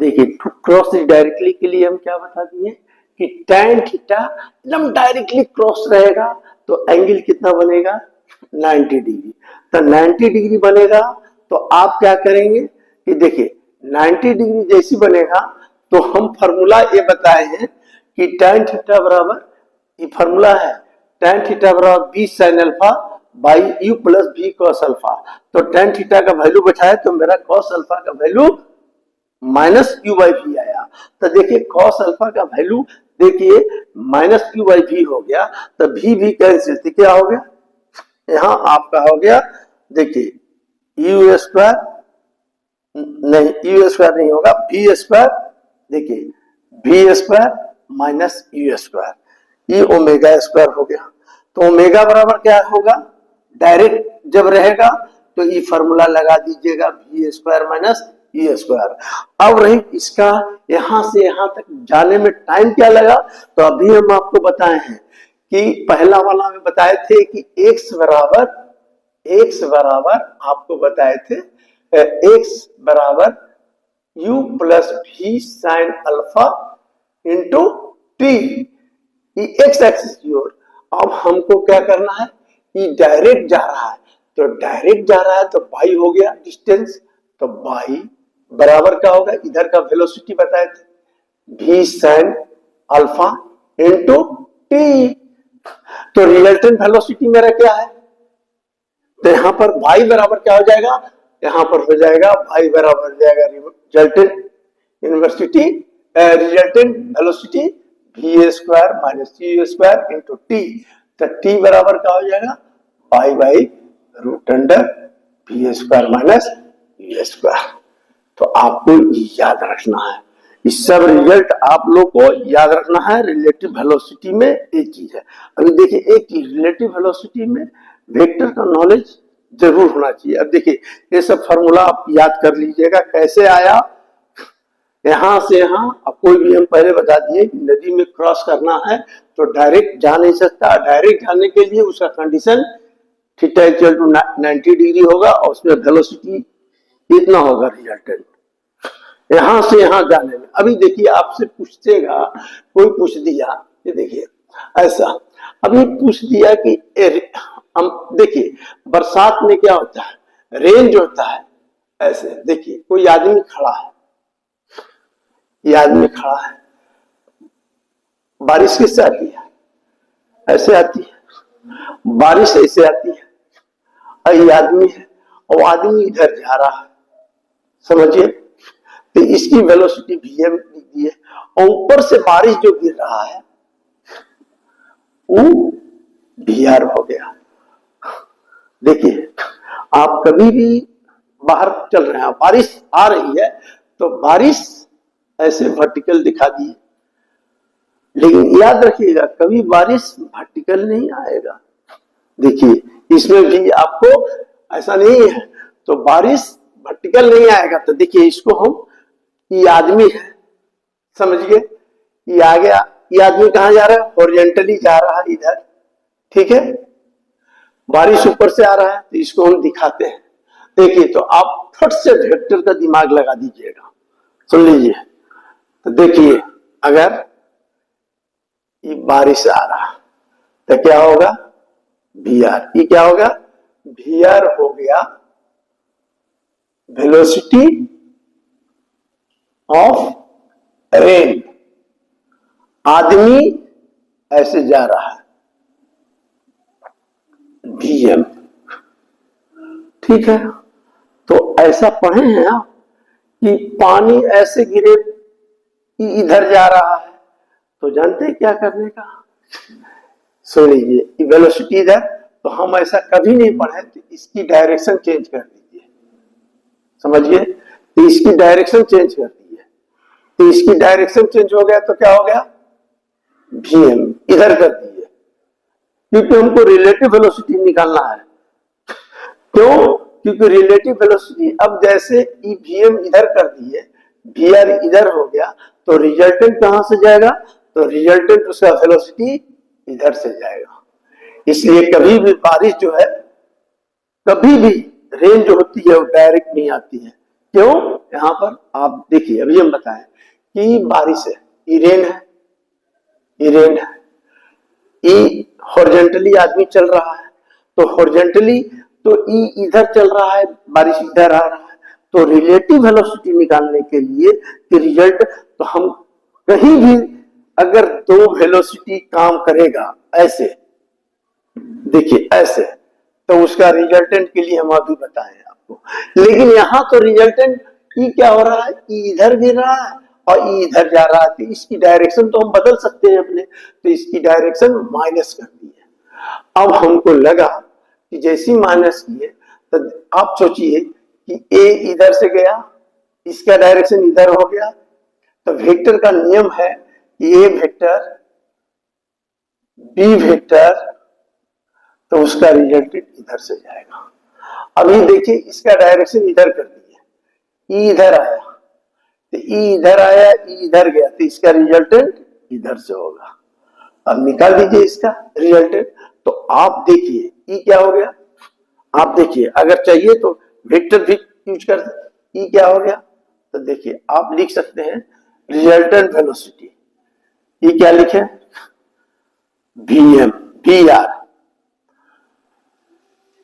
देखिए to cross directly के लिए हम क्या बता दिए कि tan थीटा एकदम डायरेक्टली क्रॉस रहेगा तो एंगल कितना बनेगा 90 डिग्री। तो 90 डिग्री बनेगा तो आप क्या करेंगे कि देखिए 90 डिग्री जैसी बनेगा तो हम फॉर्मूला ये बताए हैं कि tan थीटा बराबर, ये फॉर्मूला है tan थीटा बराबर b sin alpha by u plus v cos alpha. तो tan थीटा का वैल्यू बैठाए तो मेरा cos अल्फा का value minus u by v आया। तो देखिए cos अल्फा का वैल्यू देखिए माइनस u बाई v हो गया तो v कैंसिल, तो क्या हो गया यहाँ आपका हो गया देखिए u स्क्वायर, नहीं u स्क्वायर नहीं होगा v स्क्वायर, देखिए v square minus u square, ये ओमेगा स्क्वायर हो गया। तो ओमेगा बराबर क्या होगा, डायरेक्ट जब रहेगा तो ये फॉर्मूला लगा दीजिएगा v square minus u square. अब रही इसका यहां से यहां तक जाने में टाइम क्या लगा, तो अभी हम आपको बताए हैं कि पहला वाला में बताए थे कि x बराबर आपको बताए थे x बराबर u plus v sine alpha into T, ये एक्स एक्सिस की ओर। अब हमको क्या करना है, ये डायरेक्ट जा रहा है तो डायरेक्ट जा रहा है तो बाई हो गया डिस्टेंस, तो बाई बराबर क्या होगा, इधर का वेलोसिटी बताए थे v sine alpha into t. तो रिजल्टेंट वेलोसिटी मेरा क्या है, तो यहां पर y बराबर क्या हो जाएगा, यहां पर हो जाएगा y बराबर हो जाएगा resultant velocity v square minus u square into t. तो t बराबर क्या हो जाएगा y by root under v square minus u square. तो आपको याद रखना है, इस सब रिजल्ट आप लोग को याद रखना है। रिलेटिव वेलोसिटी में एक चीज है, अभी देखिए एक चीज रिलेटिव वेलोसिटी में वेक्टर का नॉलेज जरूर होना चाहिए। अब देखिए ये सब फॉर्मूला आप याद कर लीजिएगा कैसे आया, यहां से यहां अब कोई भी हम पहले बता दिए कि नदी में क्रॉस करना है तो डायरेक्ट जा नहीं सकता, डायरेक्ट जाने के लिए उसका condition theta equal to 90 degree होगा और उसमें वेलोसिटी इतना होगा रिजल्टेंट यहां से यहां जाने में। अभी देखिए आपसे पूछेगा, कोई पूछ दिया, ये देखिए ऐसा अभी पूछ दिया कि हम देखिए बरसात में क्या होता है, रेन जो होता है ऐसे, देखिए कोई आदमी खड़ा है, ये आदमी खड़ा है, बारिश किससे आती है, ऐसे आती है, बारिश ऐसे आती है, और ये आदमी है और आदमी इधर जा रहा है, समझिए। तो इसकी वेलोसिटी vm दी है और ऊपर से बारिश जो गिर रहा है वो vr हो गया। देखिए आप कभी भी बाहर चल रहे हैं, बारिश आ रही है तो बारिश ऐसे वर्टिकल दिखा दी, लेकिन याद रखिएगा कभी बारिश वर्टिकल नहीं आएगा। देखिए इसमें भी आपको ऐसा नहीं है, तो बारिश वर्टिकल नहीं आएगा। तो देखिए इसको हम, ये आदमी है समझिए, ये आ गया, ये आदमी कहां जा रहा है, हॉरिजॉन्टली जा रहा है इधर, ठीक है, बारिश ऊपर से आ रहा है तो इसको हम दिखाते हैं। देखिए तो आप फट से वेक्टर का दिमाग लगा दीजिएगा, सुन लीजिए। तो देखिए अगर ये बारिश आ रहा तो क्या होगा vr, ये क्या होगा vr हो गया वेलोसिटी ऑफ रेन, आदमी ऐसे जा रहा है vm, ठीक है। तो ऐसा पढ़े हैं आप कि पानी ऐसे गिरे इधर जा रहा है, तो जानते हैं क्या करने का, सुन लीजिए वेलोसिटी इधर, तो हम ऐसा कभी नहीं पढ़े, तो इसकी डायरेक्शन चेंज कर दीजिए, समझिए। तो इसकी डायरेक्शन चेंज कर दीजिए, तो इसकी डायरेक्शन चेंज हो गया तो क्या हो गया vm इधर कर दीजिए, क्योंकि हमको रिलेटिव वेलोसिटी निकालना है। क्यों, क्योंकि रिलेटिव वेलोसिटी अब जैसे vm इधर कर दिए, vr इधर हो गया, तो रिजल्टेंट कहां से जाएगा, तो रिजल्टेंट उसका वेलोसिटी इधर से जाएगा। इसलिए कभी भी बारिश जो है, कभी भी रेन जो होती है वो डायरेक्ट नहीं आती है, क्यों? यहाँ पर आप देखिए, अभी हम बताएं कि बारिश है, ये रेन है, ये रेन है, ई हॉरिजॉन्टली आदमी चल रहा है, तो हॉरिजॉन्टली तो ई इधर चल रहा है, बारिश इधर आ रहा है, तो रिलेटिव वेलोसिटी निकालने के लिए कि रिजल्ट, तो हम कहीं भी अगर दो वेलोसिटी काम करेगा ऐसे, देखिए ऐसे, तो उसका रिजल्टेंट के लिए हम अभी बताएं आपको। लेकिन यहां तो रिजल्टेंट ई क्या हो रहा है, ई इधर गिर रहा है और ई इधर जा रहा है, तो इसकी डायरेक्शन तो हम बदल सकते हैं अपने, तो इसकी डायरेक्शन माइनस कर दी है। अब हमको लगा कि जैसी माइनस की है, तो आप सोचिए कि ए इधर से गया, इसका डायरेक्शन इधर हो गया, तो वेक्टर का नियम है कि ए वेक्टर बी वेक्टर, तो उसका रिजल्टेंट इधर से जाएगा। अभी देखिए इसका डायरेक्शन इधर कर दिया, ई इधर आया, तो ई इधर आया, ई इधर गया, तो इसका रिजल्टेंट इधर से होगा। अब निकाल दीजिए इसका रिजल्टेंट, तो आप देखिए ई क्या हो गया, आप देखिए अगर चाहिए तो वेक्टर भी यूज कर, ई क्या हो गया, तो देखिए आप लिख सकते हैं रिजल्टेंट वेलोसिटी, ई क्या लिखे, वी आर,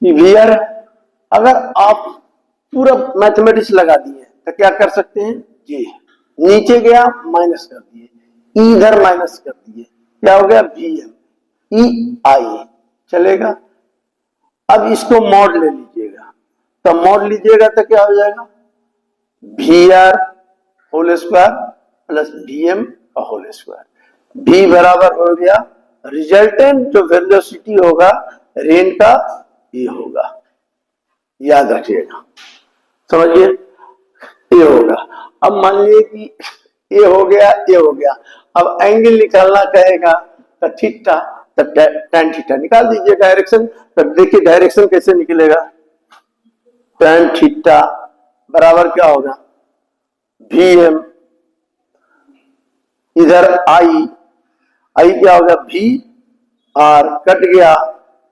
वीआर। अगर आप पूरा मैथमेटिक्स लगा दिए तो क्या कर सकते हैं, ये नीचे गया माइनस कर दिए, ई इधर माइनस कर दिए, क्या हो गया वी ई आई, चलेगा। अब इसको मॉड ले लीजिएगा, तो मॉड लीजिएगा तो क्या हो जाएगा, V R whole square plus V M का होल स्क्वायर, v बराबर हो गया रिजल्टेंट जो वेलोसिटी होगा रेन का, ये होगा, याद रखिएगा, समझिए, ये होगा। अब मान लीजिए कि ये हो गया, ये हो गया, अब एंगल निकालना कहेगा तो थीटा, तो tan थीटा निकाल दीजिए डायरेक्शन, तो देखिए डायरेक्शन कैसे निकलेगा, tan थीटा बराबर क्या होगा, वी एम, इधर आई, आई क्या होगा भी आर, कट गया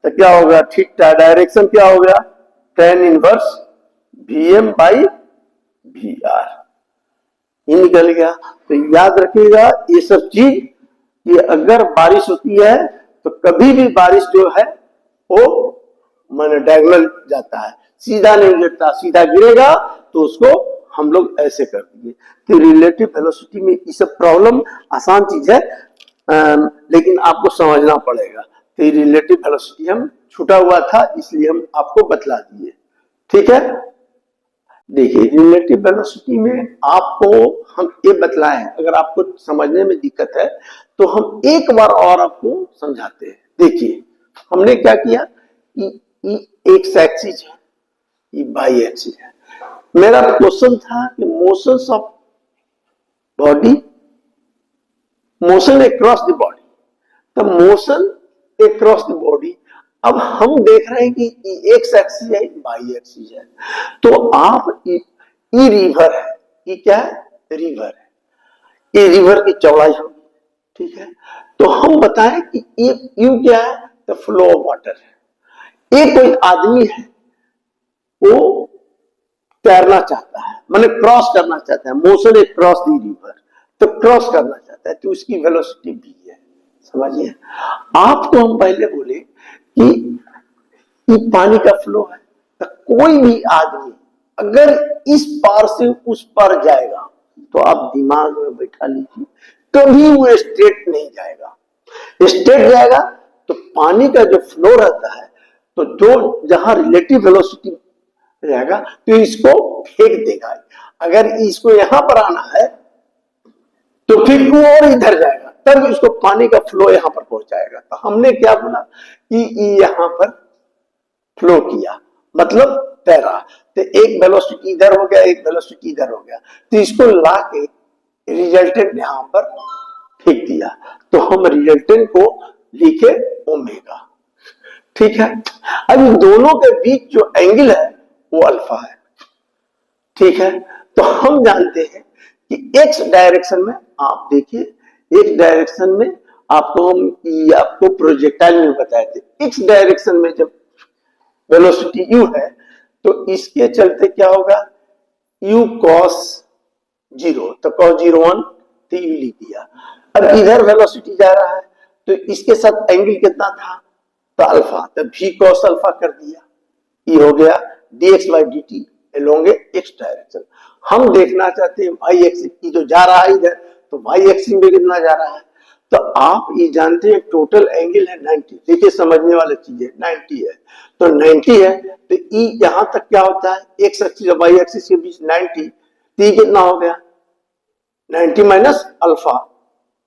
तो क्या होगा थीटा, डायरेक्शन क्या हो गया tan inverse V M by V R, ये निकल गया। तो याद रखिएगा ये सब चीज, कि अगर बारिश होती है तो कभी भी बारिश जो है वो माने डायगोनल जाता है, सीधा नहीं गिरता, सीधा गिरेगा तो उसको हम लोग ऐसे कर दिए। तो रिलेटिव वेलोसिटी में ये सब प्रॉब्लम आसान चीज है, लेकिन आपको समझना पड़ेगा। तो रिलेटिव वेलोसिटी हम छूटा हुआ था इसलिए हम आपको बतला दिए, ठीक है। देखिए रिलेटिव वेलोसिटी में आपको हम ये बतलाए हैं, अगर आपको समझने में दिक्कत है तो हम एक बार और आपको समझाते हैं। देखिए हमने क्या किया, एक्स एक्सिस है, ये वाई एक्सिस है। मेरा क्वेश्चन था कि motions of body, motion across the body, तो मोशन अक्रॉस द बॉडी, अब हम देख रहे हैं कि एक्स एक्सिस है, वाई एक्सिस है, तो आप ई रिवर है, ये क्या है, रिवर है, ये रिवर की चौड़ाई होगी, ठीक है। तो हम बताएं कि ये यू क्या है, तो फ्लो ऑफ वाटर है। ये कोई आदमी है वो तैरना चाहता है, माने क्रॉस करना चाहता है, मोशन अक्रॉस द रिवर, तो क्रॉस करना चाहता है, तो उसकी वेलोसिटी भी है, समझिए। आपको हम पहले बोले कि पानी का फ्लो है, तो कोई भी आदमी अगर इस पार से उस पार जाएगा तो आप दिमाग में बैठा लीजिए कभी वो स्ट्रेट नहीं जाएगा। स्ट्रेट जाएगा तो पानी का जो फ्लो रहता है, तो जो जहां रिलेटिव वेलोसिटी रहेगा तो इसको फेंक देगा। अगर इसको यहां पर आना है तो फिर वो और इधर जाएगा, तब इसको पानी का फ्लो यहां पर पहुंचाएगा। तो हमने क्या बोला कि यहां पर फ्लो किया, मतलब तैरा, तो एक वेलोसिटी इधर हो गया, एक वेलोसिटी इधर हो गया, तो इसको ला के रिजल्टेंट यहां पर फेंक दिया, तो हम रिजल्टेंट को लिखे ओमेगा, ठीक है। अब इन दोनों के बीच जो एंगल है वो अल्फा है, ठीक है। तो हम जानते हैं कि एक्स डायरेक्शन में, आप देखिए एक्स डायरेक्शन में आपको हम आपको प्रोजेक्टाइल में बताए थे, एक्स डायरेक्शन में जब वेलोसिटी u है तो इसके चलते क्या होगा, u cos 0, तो cos 0 1 तो u लिख दिया। अब इधर वेलोसिटी जा रहा है तो इसके साथ एंगल कितना था, तो अल्फा, तो v cos अल्फा कर दिया। ये हो गया dx by dt along x direction. हम देखना चाहते हैं y एक्सिस की जो जा रहा है इधर, तो y एक्सिस में कितना जा रहा है, तो आप ये जानते हैं टोटल एंगल है 90। देखिए समझने वाली चीज है, 90 है तो 90 है तो ई यहां तक क्या होता है, एक्स एक्सिस और वाई एक्सिस के बीच 90, तो कितना हो गया 90 माइनस अल्फा,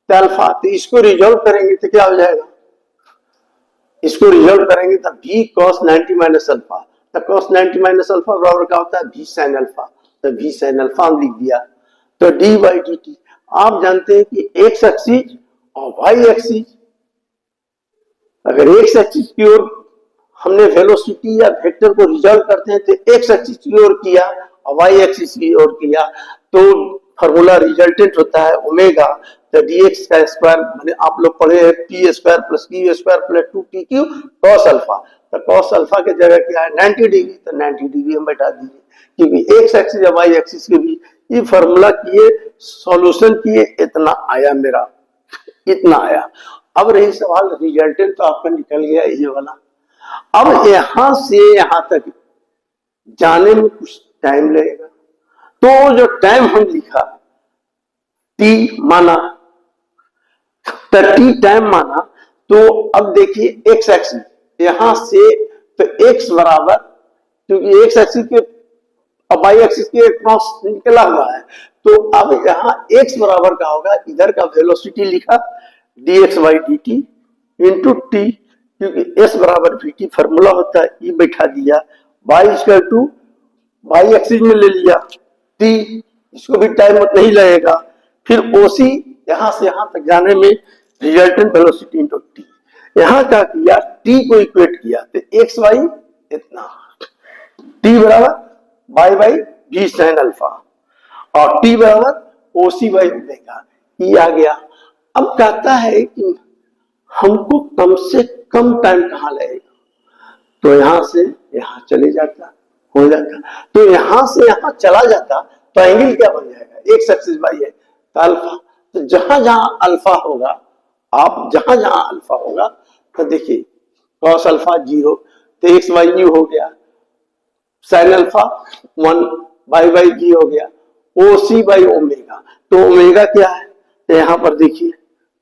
तो अल्फा, तो इसको रिजॉल्व करेंगे तो क्या हो जाएगा, इसको रिजॉल्व करेंगे तो v cos 90 माइनस अल्फा, तो cos 90 माइनस अल्फा बराबर क्या होता है v sin अल्फा, तो v sin अल्फा हम लिख दिया। तो d by dt आप जानते हैं कि x एक्सिस और y एक्सिस, अगर x एक्सिस की ओर हमने वेलोसिटी या वेक्टर को रिजॉल्व करते हैं तो x एक्सिस की ओर किया और y एक्सिस की ओर किया तो फॉर्मूला रिजल्टेंट होता है ओमेगा, तो dx का स्क्वायर माने आप लोग पढ़े हैं p square plus q square plus 2tq cos alpha, तो cos अल्फा की जगह क्या है 90 डिग्री, तो 90 डिग्री हम बैठा दीजिए क्योंकि x एक्सिस और y एक्सिस के बीच ये फॉर्मूला किए, सॉल्यूशन किए, इतना आया मेरा, इतना आया। अब रही सवाल रिजल्टेंट, तो आपका निकल गया ये वाला। अब यहां से यहां तक जाने में कुछ टाइम लगेगा, तो जो टाइम हम लिखा t माना, तो t टाइम माना, तो अब देखिए x एक्सिस यहां से, तो x बराबर, क्योंकि x एक्सिस के अब y एक्सिस के क्रॉस निकला हुआ है, तो अब यहां x बराबर का होगा, इधर का वेलोसिटी लिखा dx by dt into T, क्योंकि s बराबर vt फॉर्मूला होता है, ये बैठा दिया, y equal to y axis में ले लिया t, इसको भी टाइम नहीं लगेगा, फिर ओसी यहां से यहां तक जाने में रिजल्टेंट वेलोसिटी इंटू टी, यहां क्या किया t को इक्वेट किया, तो x y इतना, t बराबर y by v sin alpha और t बराबर ओसी बाई ओमेगा, ये आ गया। अब कहता है कि हमको कम से कम टाइम कहां लगेगा, तो यहां से यहां चले जाता, हो जाता, तो यहां से यहां चला जाता तो एंगल क्या बन जाएगा, x एक्सिस बाई है तो अल्फा, तो जहां जहां अल्फा होगा, आप जहां जहां अल्फा होगा, तो देखिए cos अल्फा 0, तो x बाई न्यू हो गया, sin अल्फा 1 बाई बाई जी हो गया, ओ सी बाई ओमेगा, तो ओमेगा क्या है, तो यहां पर देखिए,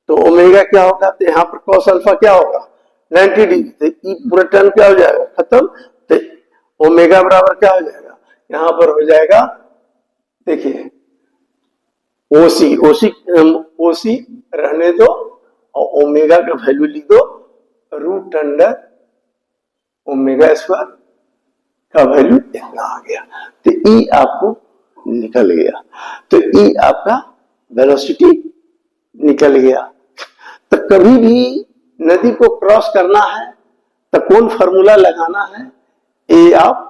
तो ओमेगा क्या होगा, तो यहां पर cos अल्फा क्या होगा 90 डिग्री, तो ई पूरा टर्म क्या हो जाएगा खत्म, तो ओमेगा बराबर क्या हो जाएगा, यहां पर हो जाएगा, देखिए ओसी, ओसी रहने दो और ओमेगा का वैल्यू लिख दो रूट अंडर ओमेगा स्क्वायर का वैल्यू इतना आ गया, तो ई आपको निकल गया, तो ई आपका वेलोसिटी निकल गया। तो कभी भी नदी को क्रॉस करना है तो कौन फार्मूला लगाना है, ये आप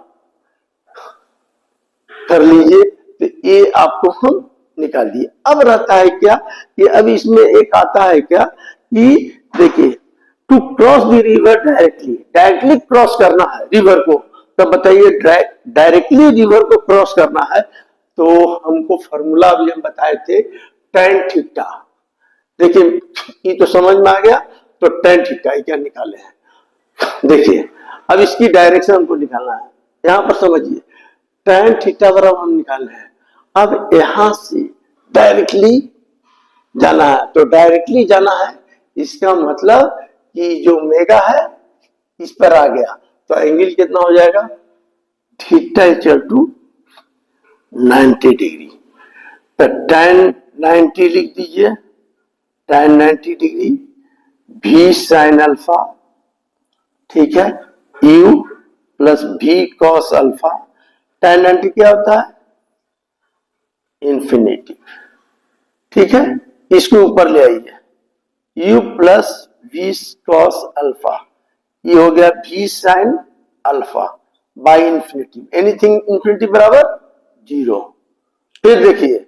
कर लीजिए, तो ये आपको हम निकाल दिए। अब रहता है क्या कि अब इसमें एक आता है क्या कि देखिए to cross the river directly, directly cross करना है रिवर को, तो बताइए डायरेक्टली रिवर को क्रॉस करना है, तो हमको फॉर्मूला भी हम बताए थे tan थीटा, देखिए ये तो समझ में आ गया, तो tan थीटा क्या निकाले हैं, देखिए अब इसकी डायरेक्शन हमको निकालना है, यहां पर समझिए tan थीटा बराबर हम निकाल रहे हैं, अब यहां से डायरेक्टली जाना है, तो डायरेक्टली जाना है, इसका मतलब कि जो ओमेगा है इस पर आ गया, तो एंगल कितना हो जाएगा थीटा इक्वल टू 90 डिग्री, तो tan 90 लिख दीजिए, tan 90 degree v sin alpha, ठीक है, u plus v cos alpha, tan 90 क्या होता है इंफिनिटी, ठीक है, इसको ऊपर ले आइए u plus v cos alpha, ये हो गया v sin alpha by infinity, anything infinity बराबर 0, फिर देखिए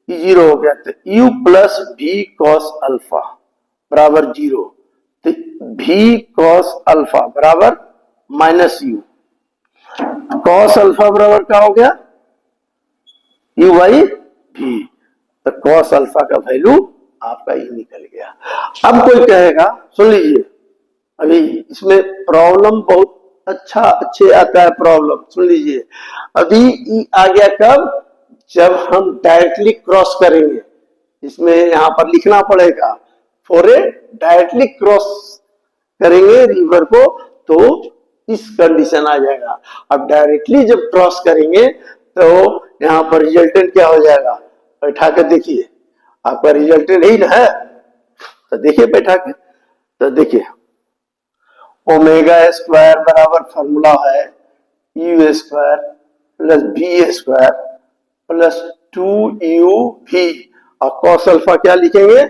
ये 0 हो गया, तो u plus v cos alpha बराबर 0, तो v cos अल्फा बराबर माइनस u, cos अल्फा बराबर क्या हो गया यू बाई भी, तो कॉस अल्फा का वैल्यू आपका ये निकल गया। अब कोई कहेगा, सुन लीजिए, अभी इसमें प्रॉब्लम बहुत अच्छे आता है प्रॉब्लम, सुन लीजिए। अभी ई आ गया कब, जब हम डायरेक्टली क्रॉस करेंगे, इसमें यहां पर लिखना पड़ेगा फॉर ए डायरेक्टली क्रॉस करेंगे रिवर को, तो इस कंडीशन आ जाएगा। अब डायरेक्टली जब क्रॉस करेंगे तो यहां पर रिजल्टेंट क्या हो जाएगा, बैठा कर देखिए, आपका रिजल्टेंट यही ना है, तो देखिए बैठा के, तो देखिए ओमेगा स्क्वायर बराबर फॉर्मूला है U square plus B square plus 2u भी, और कॉस अल्फा क्या लिखेंगे,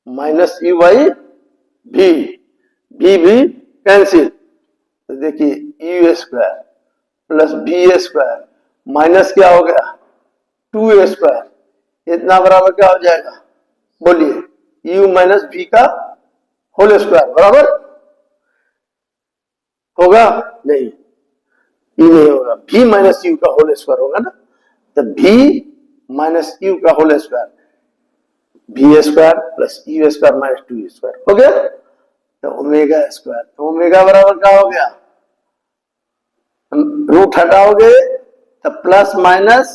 माइनस यू बाई भी, भी कैंसिल, तो देखिए U square plus B square minus क्या हो गया 2a स्क्वायर, इतना बराबर क्या हो जाएगा, बोलिए यू माइनस बी का होल स्क्वायर बराबर होगा, नहीं ये नहीं होगा, भी माइनस यू का होल स्क्वायर होगा ना, तो भी माइनस यू का whole square, B square plus U square minus 2 square हो गया, तो ओमेगा स्क्वायर, तो ओमेगा बराबर क्या हो गया, रूट हटाओगे तो प्लस माइनस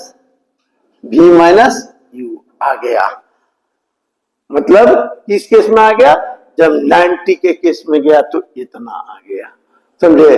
भी माइनस यू आ गया। मतलब किस केस में आ गया, जब 90 के केस में गया तो इतना आ गया, समझे।